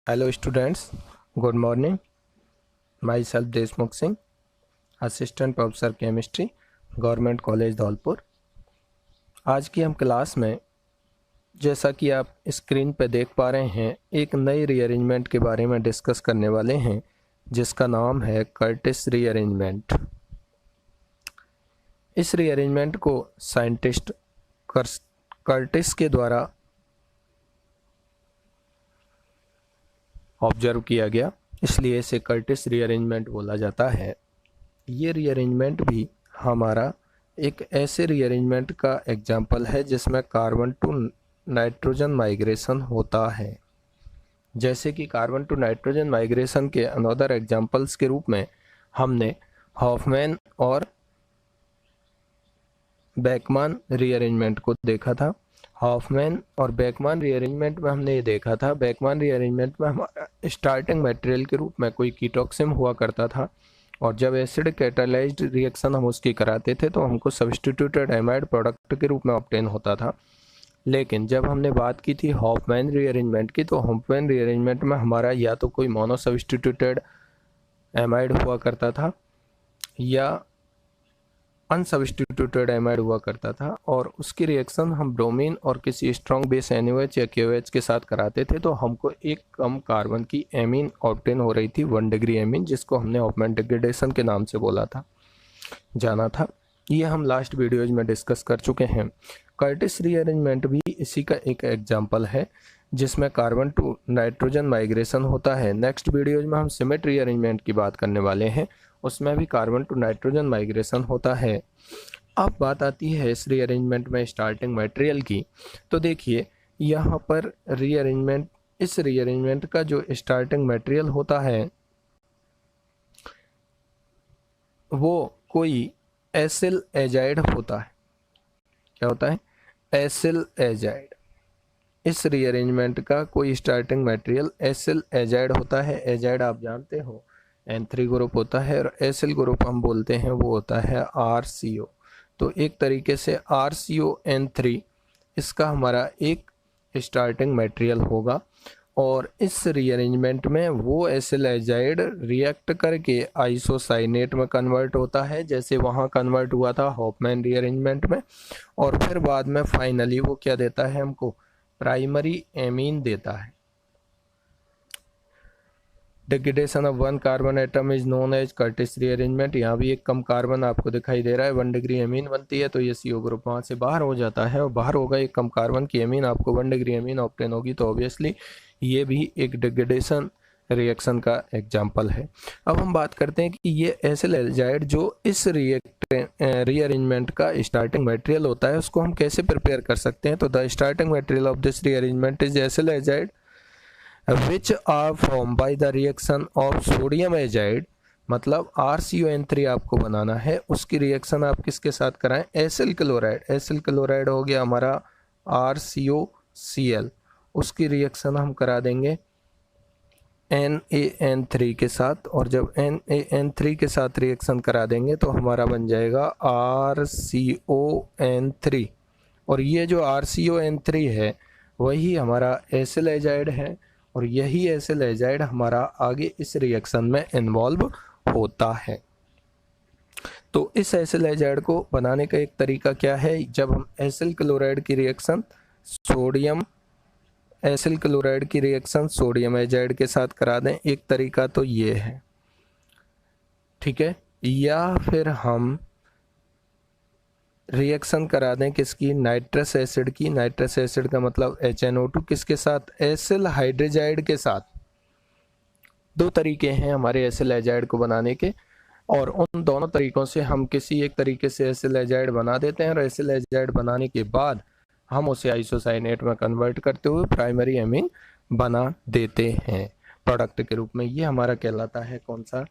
Hello students, good morning. Myself Deshmukh Singh, Assistant Professor Chemistry, Government College Dholpur. आज की हम class में जैसा कि आप स्क्रीन पर देख पा रहे हैं एक नई रीअरेंजमेंट के बारे में डिस्कस करने वाले हैं जिसका नाम है कर्टिस रीअरेंजमेंट। इस रीअरेंजमेंट को साइंटिस्ट कर्टिस के द्वारा ऑब्जर्व किया गया, इसलिए इसे कर्टिस रीअरेंजमेंट बोला जाता है। ये रीअरेंजमेंट भी हमारा एक ऐसे रीअरेंजमेंट का एग्जाम्पल है जिसमें कार्बन टू नाइट्रोजन माइग्रेशन होता है। जैसे कि कार्बन टू नाइट्रोजन माइग्रेशन के अनदर एग्जाम्पल्स के रूप में हमने हॉफमैन और बेकमान रीअरेंजमेंट को देखा था। हॉफमैन और बेकमान रीअरेंजमेंट में हमने ये देखा था, बेकमान रीअरेंजमेंट में हमारा स्टार्टिंग मटेरियल के रूप में कोई कीटोक्सिम हुआ करता था और जब एसिड कैटालाइज्ड रिएक्शन हम उसकी कराते थे तो हमको सब्स्टिट्यूटेड एमाइड प्रोडक्ट के रूप में ऑब्टेन होता था। लेकिन जब हमने बात की थी हॉफमैन रीअरेंजमेंट की, तो हॉफमैन रीअरेंजमेंट में हमारा या तो कोई मोनो सब्स्टिट्यूटेड एमाइड हुआ करता था या अनसब्स्टिट्यूटेड एमाइड हुआ करता था और उसकी रिएक्शन हम ब्रोमीन और किसी स्ट्रॉन्ग बेस NaOH या KOH के साथ कराते थे तो हमको एक कम कार्बन की एमीन ऑब्टेन हो रही थी, 1 डिग्री एमीन, जिसको हमने हॉफमैन डिग्रेडेशन के नाम से जाना था। ये हम लास्ट वीडियोज में डिस्कस कर चुके हैं। कर्टिस रीअरेंजमेंट भी इसी का एक एग्जाम्पल है जिसमें कार्बन टू नाइट्रोजन माइग्रेशन होता है। नेक्स्ट वीडियोज में हम सिमेट रीअरेंजमेंट की बात करने वाले हैं, उसमें भी कार्बन टू नाइट्रोजन माइग्रेशन होता है। अब बात आती है इस रीअरेंजमेंट में स्टार्टिंग मटेरियल की। तो देखिए यहाँ पर इस रीअरेंजमेंट का जो स्टार्टिंग मटेरियल होता है वो कोई एसिल एजाइड होता है। क्या होता है? Acyl azide. इस रीअरेंजमेंट का कोई स्टार्टिंग मटेरियल एसिल एजाइड होता है। एजाइड आप जानते हो N3 ग्रुप होता है और एसिल ग्रुप हम बोलते हैं वो होता है RCO। तो एक तरीके से RCON3 इसका हमारा एक स्टार्टिंग मटेरियल होगा और इस रीअरेंजमेंट में वो एसिल एजाइड रिएक्ट करके आइसोसाइनेट में कन्वर्ट होता है, जैसे वहाँ कन्वर्ट हुआ था हॉफमैन रीअरेंजमेंट में, और फिर बाद में फाइनली वो क्या देता है हमको? प्राइमरी एमीन देता है। Degradation of 1 carbon atom is known as Curtius rearrangement. यहाँ भी एक कम कार्बन आपको दिखाई दे रहा है, 1 डिग्री एमीन बनती है तो ये CO ग्रुप वहाँ से बाहर हो जाता है और बाहर होगा एक कम कार्बन की एमीन, आपको 1 डिग्री एमीन ऑब्टेन होगी। तो ऑब्वियसली ये भी एक डिग्रेडेशन रिएक्शन का एग्जाम्पल है। अब हम बात करते हैं कि ये एसिल एजाइड जो इस रीअरेंजमेंट का स्टार्टिंग मटेरियल होता है उसको हम कैसे प्रिपेयर कर सकते हैं। तो the starting material of this rearrangement is acyl azide which are formed by the reaction of sodium azide। मतलब RCON3 आपको बनाना है, उसकी रिएक्शन आप किसके साथ कराएं? Acyl chloride. एसिल क्लोराइड हो गया हमारा RCOCl, उसकी रिएक्शन हम करा देंगे NaN3 के साथ और जब NaN3 के साथ रिएक्शन करा देंगे तो हमारा बन जाएगा RCON3 और ये जो RCON3 है वही हमारा एसिल एजाइड है और यही एसिल एजाइड हमारा आगे इस रिएक्शन में इन्वॉल्व होता है। तो इस एसिल एजाइड को बनाने का एक तरीका क्या है? जब हम एसिल क्लोराइड की रिएक्शन सोडियम एजाइड के साथ करा दें, एक तरीका तो ये है, ठीक है। या फिर हम रिएक्शन करा दें किसकी? नाइट्रस एसिड की। नाइट्रस एसिड का मतलब HNO2 किसके साथ? एसिल हाइड्रोजाइड के साथ। दो तरीके हैं हमारे एसिल एजाइड को बनाने के और उन दोनों तरीकों से हम किसी एक तरीके से एसिल एजाइड बना देते हैं और एसिल एजाइड बनाने के बाद हम उसे आइसोसाइनेट में कन्वर्ट करते हुए प्राइमरी एमीन बना देते हैं प्रोडक्ट के रूप में। ये हमारा कहलाता है कौन सा?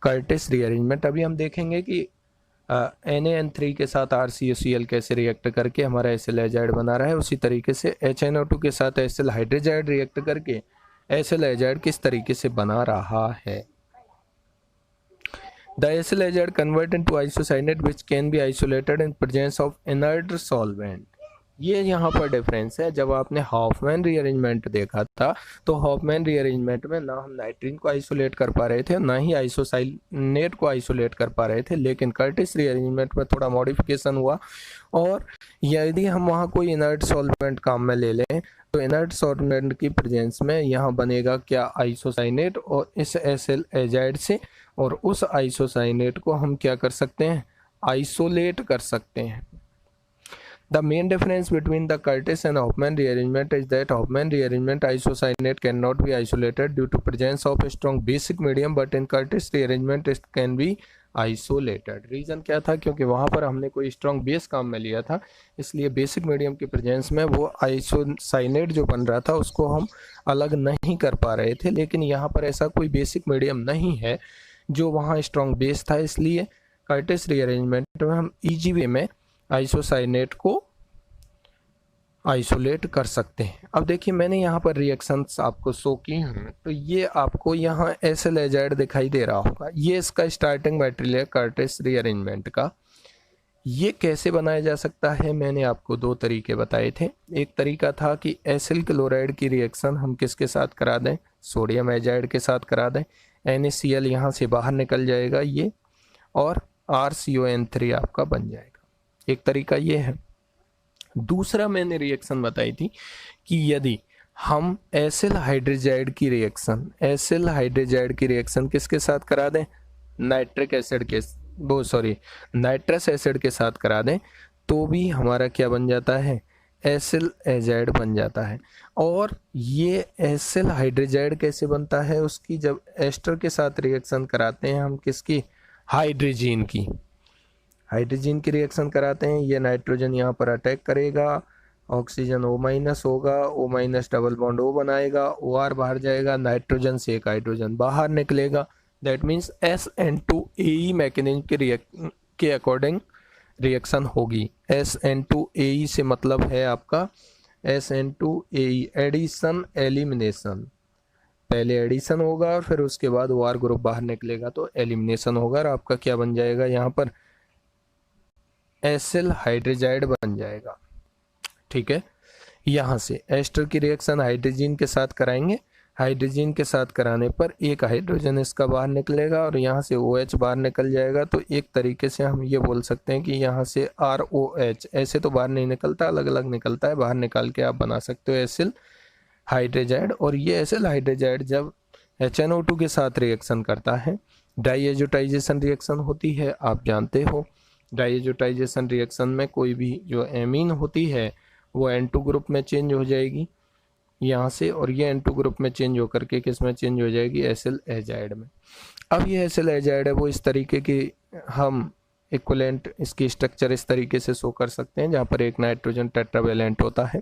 Curtis rearrangement. अभी हम देखेंगे कि NaN3 के साथ RCOCl कैसे रिएक्ट करके हमारा एसिल एजाइड बना रहा है, उसी तरीके से HNO2 के साथ एसिल हाइड्रोजाइड रिएक्ट करके एसिल एजाइड किस तरीके से बना रहा है। The acyl azide convert into isocyanate which can be isolated in presence of inert solvent. ये यहाँ पर डिफरेंस है। जब आपने हॉफमैन रीअरेंजमेंट देखा था तो हॉफमैन रीअरेंजमेंट में ना हम नाइट्रीन को आइसोलेट कर पा रहे थे, ना ही आइसोसाइनेट को आइसोलेट कर पा रहे थे, लेकिन कर्टिस रीअरेंजमेंट में थोड़ा मॉडिफिकेशन हुआ। और यदि हम वहाँ कोई इनर्ट सॉल्वेंट काम में ले लें तो इनर्ट सॉल्वेंट की प्रेजेंस में यहाँ बनेगा क्या, आइसोसाइनेट, और इस एसिल एजाइड से, और उस आइसोसाइनेट को हम क्या कर सकते हैं, आइसोलेट कर सकते हैं। The main difference between the Curtis and Hofmann rearrangement is that Hofmann rearrangement isocyanate cannot be isolated due to presence of a strong basic medium, but in Curtis rearrangement it can be isolated. Reason क्या था, क्योंकि वहाँ पर हमने कोई strong base काम में लिया था, इसलिए बेसिक मीडियम की प्रेजेंस में वो आइसोसाइनेट जो बन रहा था उसको हम अलग नहीं कर पा रहे थे। लेकिन यहाँ पर ऐसा कोई बेसिक मीडियम नहीं है जो वहाँ स्ट्रॉन्ग बेस था, इसलिए कर्टिस रीअरेंजमेंट में हम ईजी वे में आइसोसाइनेट को आइसोलेट कर सकते हैं। अब देखिए मैंने यहाँ पर रिएक्शंस आपको शो की हैं, तो ये आपको यहाँ एसिल एजाइड दिखाई दे रहा होगा। ये इसका स्टार्टिंग मटेरियल है कर्टिस रीअरेंजमेंट का। ये कैसे बनाया जा सकता है, मैंने आपको दो तरीके बताए थे। एक तरीका था कि एसिल क्लोराइड की रिएक्शन हम किसके साथ करा दें, सोडियम एजाइड के साथ करा दें, NaCl यहाँ से बाहर निकल जाएगा ये, और RCON3 आपका बन जाएगा। एक तरीका ये है। दूसरा मैंने रिएक्शन बताई थी कि यदि हम एसिल हाइड्रोजाइड की रिएक्शन किसके साथ करा दें, नाइट्रस एसिड के साथ करा दें, तो भी हमारा क्या बन जाता है, एसिल एजाइड बन जाता है। और ये एसिल हाइड्रोजाइड कैसे बनता है, उसकी जब एस्टर के साथ रिएक्शन कराते हैं हम, किसकी, हाइड्रोजीन की रिएक्शन कराते हैं, ये नाइट्रोजन यहाँ पर अटैक करेगा, ऑक्सीजन O- होगा, O- डबल बॉन्ड O बनाएगा, OR बाहर जाएगा, नाइट्रोजन से एक हाइड्रोजन बाहर निकलेगा। दैट मीन्स SN2AE मैकेनिज्म के अकॉर्डिंग रिएक्शन होगी। SN2AE से मतलब है आपका SN2AE एडिशन एलिमिनेशन, पहले एडिशन होगा और फिर उसके बाद OR ग्रुप बाहर निकलेगा तो एलिमिनेशन होगा, और आपका क्या बन जाएगा, यहाँ पर एसिल हाइड्रोजाइड बन जाएगा। ठीक है, यहाँ से एस्टर की रिएक्शन हाइड्रोजन के साथ कराएंगे, हाइड्रोजन के साथ कराने पर एक हाइड्रोजन इसका बाहर निकलेगा और यहाँ से OH बाहर निकल जाएगा। तो एक तरीके से हम ये बोल सकते हैं कि यहाँ से ROH, ऐसे तो बाहर नहीं निकलता, अलग अलग निकलता है, बाहर निकाल के आप बना सकते हो एसिल हाइड्रोजाइड। और ये एसिल हाइड्रोजाइड जब HNO2 के साथ रिएक्शन करता है, डाईएजोटाइजेशन रिएक्शन होती है, आप जानते हो। डाईएजोटाइजेशन रिएक्शन में कोई भी जो एमीन होती है वो N2 ग्रुप में चेंज हो जाएगी यहाँ से, और ये N2 ग्रुप में चेंज होकर के किस में चेंज हो जाएगी, एसिल एजाइड में। अब ये एसिल एजाइड है वो इस तरीके की, हम इक्विवेलेंट इसकी स्ट्रक्चर इस तरीके से शो कर सकते हैं जहाँ पर एक नाइट्रोजन टेट्रावेलेंट होता है।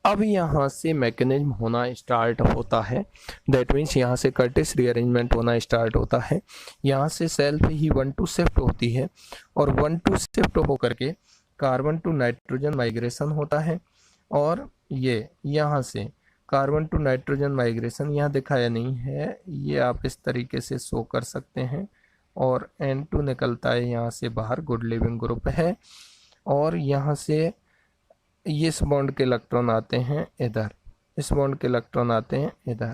अब यहाँ से मैकेनिज्म होना स्टार्ट होता है, दैट मीन्स यहाँ से कर्टिस रीअरेंजमेंट होना स्टार्ट होता है। यहाँ से सेल्फ ही 1-2 शिफ्ट होती है, और 1-2 शिफ्ट होकर के कार्बन टू नाइट्रोजन माइग्रेशन होता है। और ये यहाँ से कार्बन टू नाइट्रोजन माइग्रेशन यहाँ दिखाया नहीं है, ये आप इस तरीके से शो कर सकते हैं। और N2 निकलता है यहाँ से बाहर, गुड लिविंग ग्रुप है, और यहाँ से इस बॉन्ड के इलेक्ट्रॉन आते हैं इधर, इस बॉन्ड के इलेक्ट्रॉन आते हैं इधर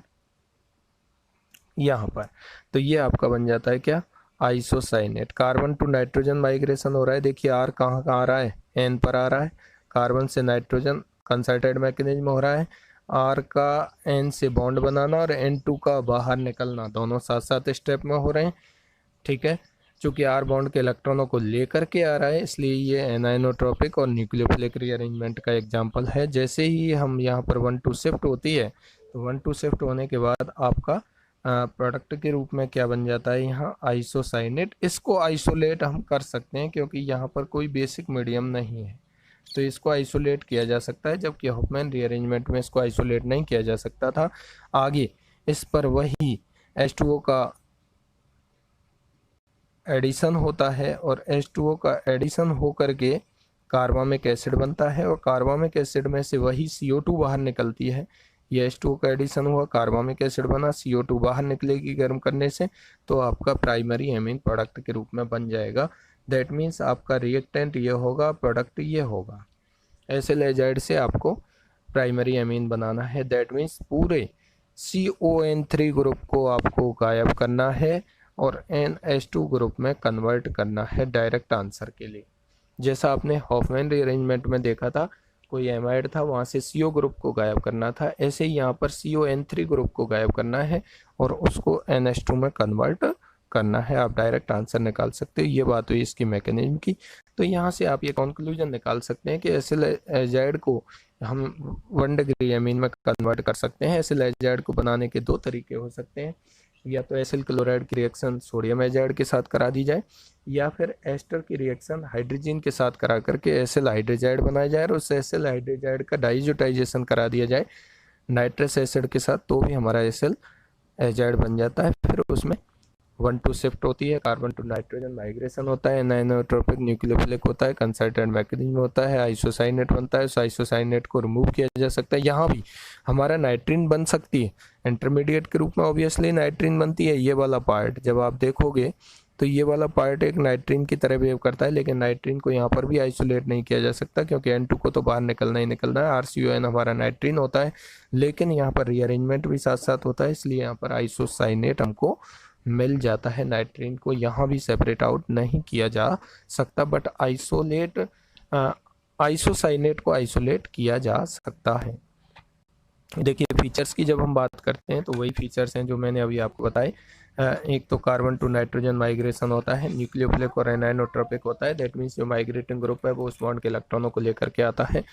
यहाँ पर। तो ये आपका बन जाता है क्या, isocyanate. Carbon to nitrogen migration हो रहा है, देखिए R कहाँ आ रहा है, N पर आ रहा है, कार्बन से नाइट्रोजन कंसर्टेड मैकेनिज्म हो रहा है, R का N से बॉन्ड बनाना और N2 का बाहर निकलना, दोनों साथ साथ स्टेप में हो रहे हैं। ठीक है, चूँकि R बॉन्ड के इलेक्ट्रॉनों को लेकर के आ रहा है, इसलिए ये एनाइनोट्रोपिक और न्यूक्लियोफिलिक रीअरेंजमेंट का एग्जाम्पल है। जैसे ही हम यहाँ पर 1-2 शिफ्ट होती है, तो 1-2 शिफ्ट होने के बाद आपका प्रोडक्ट के रूप में क्या बन जाता है, यहाँ आइसोसाइनेट। इसको आइसोलेट हम कर सकते हैं क्योंकि यहाँ पर कोई बेसिक मीडियम नहीं है, तो इसको आइसोलेट किया जा सकता है, जबकि हॉफमैन रीअरेंजमेंट में इसको आइसोलेट नहीं किया जा सकता था। आगे इस पर वही H2O का एडिशन होता है, और H2O का एडिशन हो करके कार्बामिक एसिड बनता है, और कार्बामिक एसिड में से वही CO2 बाहर निकलती है। ये H2O का एडिशन हुआ, कार्बामिक एसिड बना, CO2 बाहर निकलेगी गर्म करने से, तो आपका प्राइमरी एमीन प्रोडक्ट के रूप में बन जाएगा। दैट मीन्स आपका रिएक्टेंट ये होगा, प्रोडक्ट ये होगा। एसिल एजाइड से आपको प्राइमरी एमीन बनाना है। दैट मीन्स पूरे CON3 ग्रुप को आपको गायब करना है और NH2 ग्रुप में कन्वर्ट करना है डायरेक्ट आंसर के लिए। जैसा आपने हॉफमैन रीअरेंजमेंट में देखा था, कोई एमाइड था, वहाँ से CO ग्रुप को गायब करना था, ऐसे ही यहाँ पर CON3 ग्रुप को गायब करना है और उसको NH2 में कन्वर्ट करना है। आप डायरेक्ट आंसर निकाल सकते हो। ये बात हुई इसकी मैकेनिज्म की। तो यहाँ से आप ये कंक्लूजन निकाल सकते हैं कि एसिल एजाइड को हम 1 डिग्री एमीन में कन्वर्ट कर सकते हैं। एसिल एजाइड को बनाने के 2 तरीके हो सकते हैं, या तो एसिल क्लोराइड की रिएक्शन सोडियम एजाइड के साथ करा दी जाए, या फिर एस्टर की रिएक्शन हाइड्रोजन के साथ करा करके एसिल हाइड्रोजाइड बनाया जाए और उस एसिल हाइड्रोजाइड का डाइजोटाइजेशन करा दिया जाए नाइट्रस एसिड के साथ, तो भी हमारा एसिल एजाइड बन जाता है। फिर उसमें 1-2 शिफ्ट होती है, कार्बन टू नाइट्रोजन माइग्रेशन होता है, एनाइनोट्रोपिक न्यूक्लियोफिलिक होता है, कंसर्टेड मैकेनिज्म होता है, आइसोसाइनेट बनता है। उस आइसोसाइनेट को रिमूव किया जा सकता है। यहाँ भी हमारा नाइट्रीन बन सकती है इंटरमीडिएट के रूप में, ऑब्वियसली नाइट्रीन बनती है। ये वाला पार्ट जब आप देखोगे तो ये वाला पार्ट एक नाइट्रीन की तरह बिहेव करता है, लेकिन नाइट्रीन को यहाँ पर भी आइसोलेट नहीं किया जा सकता क्योंकि N2 को तो बाहर निकलना ही निकलना है। RCON हमारा नाइट्रीन होता है, लेकिन यहाँ पर रीअरेंजमेंट भी साथ साथ होता है, इसलिए यहाँ पर आइसोसाइनेट हमको मिल जाता है। नाइट्रीन को यहाँ भी सेपरेट आउट नहीं किया जा सकता, बट आइसोसाइनेट को आइसोलेट किया जा सकता है। देखिए फीचर्स की जब हम बात करते हैं तो वही फीचर्स हैं जो मैंने अभी आपको बताए। एक तो कार्बन टू नाइट्रोजन माइग्रेशन होता है, न्यूक्लियोफिलिक और एनाइनोट्रोपिक होता है। दैट मीन्स जो माइग्रेटिंग ग्रुप है वो उस बॉन्ड के इलेक्ट्रॉनों को लेकर के आता है।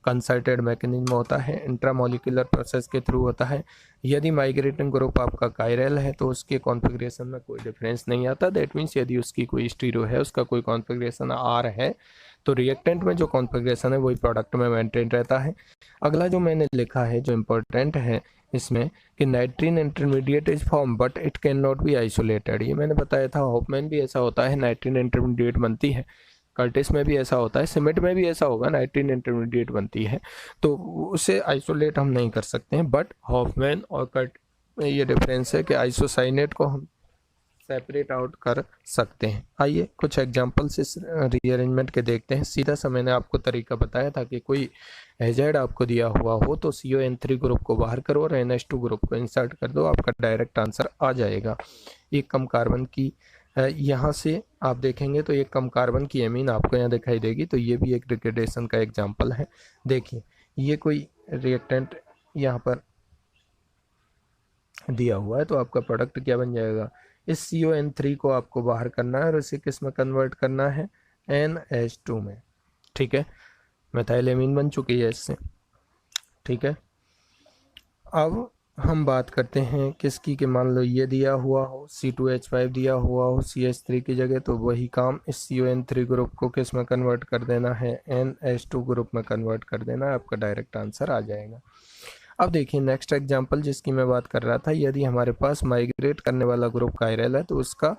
कंसर्टेड मैकेनिज्म होता है, इंट्रामोलिकुलर प्रोसेस के थ्रू होता है। यदि माइग्रेटिंग ग्रुप आपका कायरल है तो उसके कॉन्फ़िगरेशन में कोई डिफरेंस नहीं आता। दैट मीन्स यदि उसकी कोई स्टीरियो है, उसका कोई कॉन्फ़िगरेशन R है, तो रिएक्टेंट में जो कॉन्फ़िगरेशन है वही प्रोडक्ट में मेंटेन रहता है। अगला जो मैंने लिखा है जो इम्पोर्टेंट है इसमें कि नाइट्रीन intermediate is form but it can not be isolated. ये मैंने बताया था, हॉफमैन भी ऐसा होता है, नाइट्रीन इंटरमीडिएट बनती है। कर्टिस में भी ऐसा होता है, सिमेंट में भी ऐसा होगा, नाइट्रीन इंटरमीडिएट बनती है, तो उसे आइसोलेट हम नहीं कर सकते हैं। बट हॉफमैन और कर्ट में ये डिफरेंस है कि आइसोसाइनेट को हम सेपरेट आउट कर सकते हैं। आइए कुछ एग्जांपल्स इस रीअरेंजमेंट के देखते हैं। सीधा सा मैंने आपको तरीका बताया था कि कोई एजाइड आपको दिया हुआ हो तो CON3 ग्रुप को बाहर करो और NH2 ग्रुप को इंसर्ट कर दो, आपका डायरेक्ट आंसर आ जाएगा। एक कम कार्बन की यहाँ से आप देखेंगे तो एक कम कार्बन की एमीन आपको यहाँ दिखाई देगी, तो ये भी एक डिग्रेडेशन का एग्जाम्पल है। देखिए ये कोई रिएक्टेंट यहाँ पर दिया हुआ है, तो आपका प्रोडक्ट क्या बन जाएगा, इस CON3 को आपको बाहर करना है और इसे किस में कन्वर्ट करना है, NH2 में। ठीक है, मेथाइल एमीन बन चुकी है इससे। ठीक है, अब हम बात करते हैं किसकी, कि मान लो ये दिया हुआ हो, C2H5 दिया हुआ हो CH3 की जगह, तो वही काम इस CON3 ग्रुप को किस में कन्वर्ट कर देना है, NH2 ग्रुप में कन्वर्ट कर देना है, आपका डायरेक्ट आंसर आ जाएगा। अब देखिए नेक्स्ट एग्जांपल जिसकी मैं बात कर रहा था, यदि हमारे पास माइग्रेट करने वाला ग्रुप कायरल है तो उसका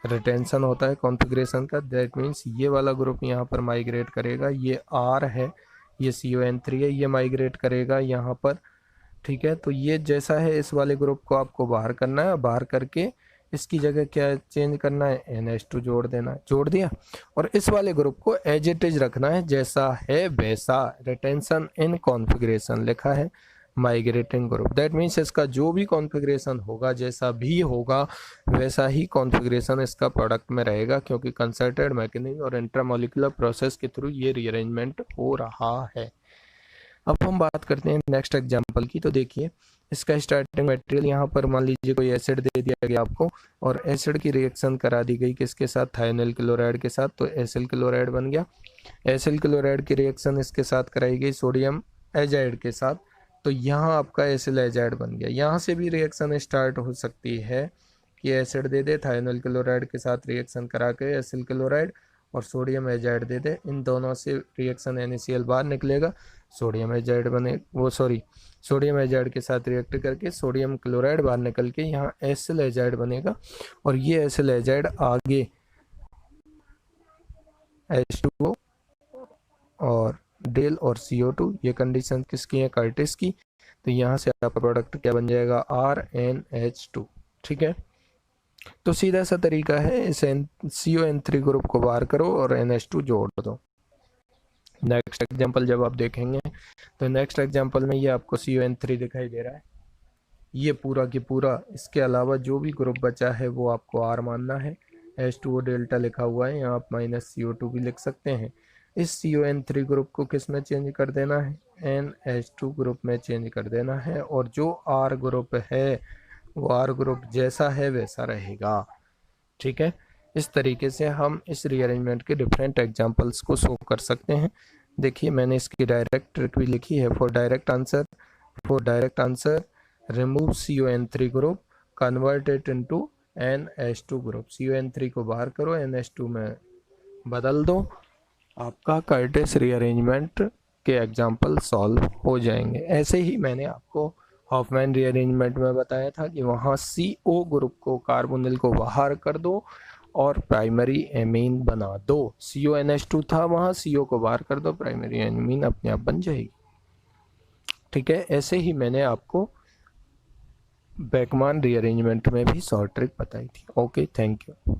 रिटेंशन होता है कॉन्फ़िगरेशन का। दैट मीन्स ये वाला ग्रुप यहाँ पर माइग्रेट करेगा, ये R है, ये CON3 है, ये माइग्रेट करेगा यहाँ पर। ठीक है, तो ये जैसा है इस वाले ग्रुप को आपको बाहर करना है, बाहर करके इसकी जगह क्या चेंज करना है, NH2 जोड़ देना है। जोड़ दिया और इस वाले ग्रुप को एज इट इज रखना है, जैसा है वैसा। रिटेंशन इन कॉन्फ़िगरेशन लिखा है माइग्रेटिंग ग्रुप। दैट मीन्स इसका जो भी कॉन्फ़िगरेशन होगा, जैसा भी होगा वैसा ही कॉन्फ़िगरेशन इसका प्रोडक्ट में रहेगा, क्योंकि कंसर्टेड मैकेनिज्म और इंट्रामोलिकुलर प्रोसेस के थ्रू ये रीअरेंजमेंट हो रहा है। अब हम बात करते हैं नेक्स्ट एग्जांपल की। तो देखिए इसका स्टार्टिंग मटेरियल यहाँ पर मान लीजिए कोई एसिड दे दिया गया आपको और एसिड की रिएक्शन करा दी गई किसके साथ, थायोनिल क्लोराइड के साथ, तो एसिल क्लोराइड बन गया। एसिल क्लोराइड की रिएक्शन इसके साथ कराई गई सोडियम एजाइड के साथ, तो यहाँ आपका एसिल एजाइड बन गया। यहाँ से भी रिएक्शन स्टार्ट हो सकती है कि एसिड दे दे, थायोनिल क्लोराइड के साथ रिएक्शन करा के एसिल क्लोराइड और सोडियम एजाइड दे दे, इन दोनों से रिएक्शन NaCl बाहर निकलेगा, सोडियम एजाइड बने, सोडियम एजाइड के साथ रिएक्ट करके सोडियम क्लोराइड बाहर निकल के यहाँ एसिल एजाइड बनेगा और ये एसिल एजाइड आगे H2O और डेल और CO2, ये कंडीशन किसकी है, कर्टिस की। तो यहाँ से आपका प्रोडक्ट क्या बन जाएगा, RNH2। ठीक है, तो सीधा सा तरीका है, इस CON3 ग्रुप को बाहर करो और NH2 जोड़ दो। नेक्स्ट एग्जांपल जब आप देखेंगे तो नेक्स्ट एग्जांपल में ये आपको CON3 दिखाई दे रहा है, ये पूरा की पूरा, इसके अलावा जो भी ग्रुप बचा है वो आपको R मानना है। H2O डेल्टा लिखा हुआ है, यहाँ आप -CO2 भी लिख सकते हैं। इस CON3 ग्रुप को किस में चेंज कर देना है, NH2 ग्रुप में चेंज कर देना है, और जो R ग्रुप है वो R ग्रुप जैसा है वैसा रहेगा। ठीक है, इस तरीके से हम इस रीअरेंजमेंट के डिफरेंट एग्जांपल्स को शो कर सकते हैं। देखिए मैंने इसकी डायरेक्ट ट्रिक भी लिखी है। For direct answer remove CON3 group, convert it into NH2 group. CON3 को बाहर करो, NH2 में बदल दो, आपका कर्टिस रीअरेंजमेंट के एग्जाम्पल सॉल्व हो जाएंगे। ऐसे ही मैंने आपको हॉफमैन रीअरेंजमेंट में बताया था कि वहाँ CO ग्रुप को, कार्बोनिल को बाहर कर दो और प्राइमरी एमीन बना दो। CONH2 था, वहाँ CO को बाहर कर दो, प्राइमरी एमीन अपने आप बन जाएगी। ठीक है, ऐसे ही मैंने आपको बेकमान रीअरेंजमेंट में भी शॉर्ट ट्रिक बताई थी। Okay, thank you.